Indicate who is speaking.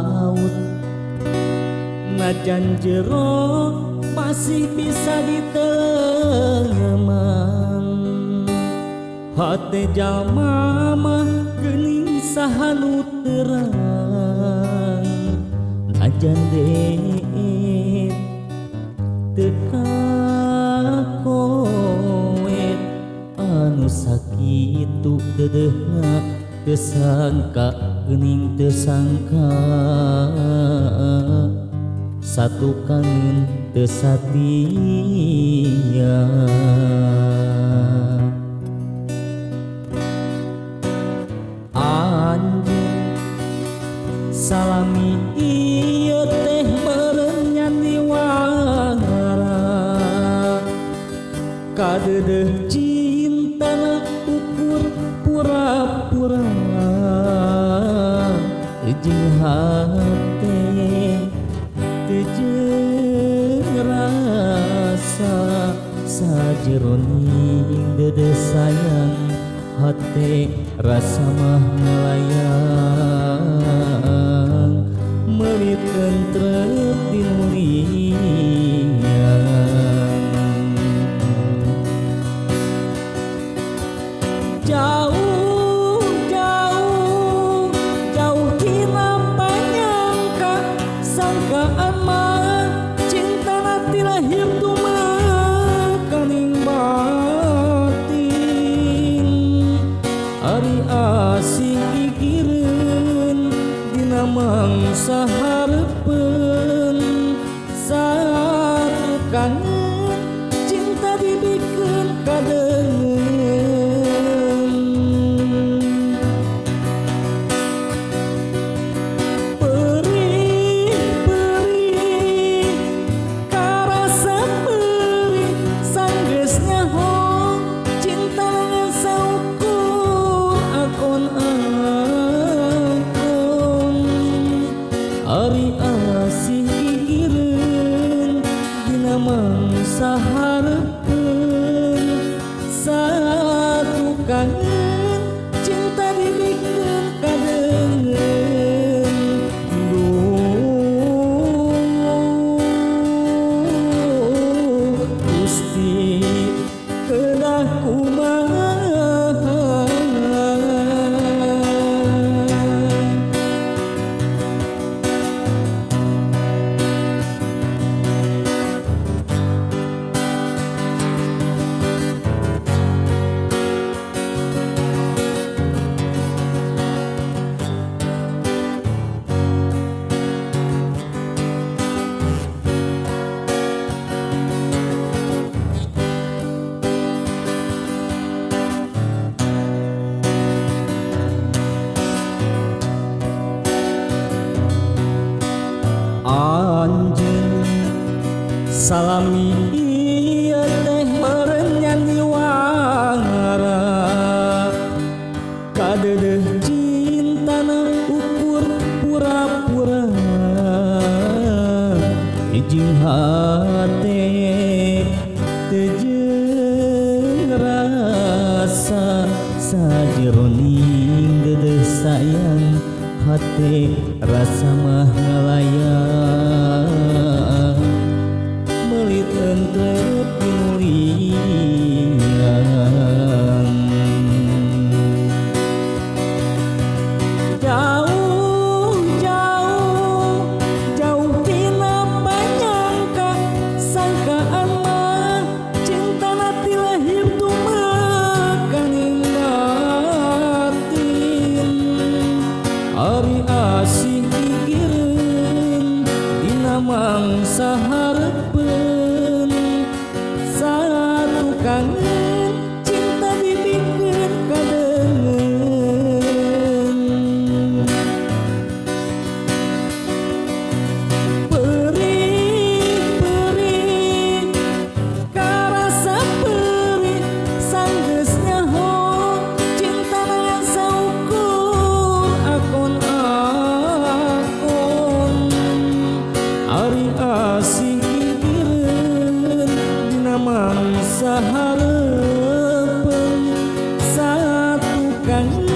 Speaker 1: laut. Najan jero masih bisa ditelemang, hati jalma mah geuning sahanu terang. Najan deet teu kakoe anu sakitu dedehna teu sangka geuning teu sangka. Satu kangen teu satia. Anjeun salami ieu teh meureun nyandi wara, kadedeh cintana ukur pura-pura. Jeung hate teu rasa sajeroning dede sayang, hate rasa mah ngalayang meuli tentrep di nulian. Jauh jauh jauh tina panyangka, sangkaan mah cintana ti lahir tumekaning batin. Ari asih gigireun dina mangsa hareupeun, satu kangen cinta dibikeun kadengeun. Perih perih karasa perih sanggeus nyaho cinta ngan saukur akon-akon. Ari asih gigireun dina mangsa hareupeun, satu kangen cinta dibikeun kadengeun. Duh Gusti kedah kumaha. Anjeun salami ieu teh meureun nyandi wara, kadedeh cintana ukur pura-pura. Jeung hate teu jeung rasa sajeroning dedeh sayang, hate rasa mah ngalayang meuli tentrep di nulian. Jauh jauh jauh tina panyangka, sangkaan mah cintana ti lahir tumekaning batin. Ari asih gigireun dina mangsa hareupeun, satu kangen cinta dibikeun kadengeun. Perih perih karasa perih sanggeus nyaho cinta ngan saukur akon-akon. Ari asih gigireun dina mangsa hareupeun, satu kangen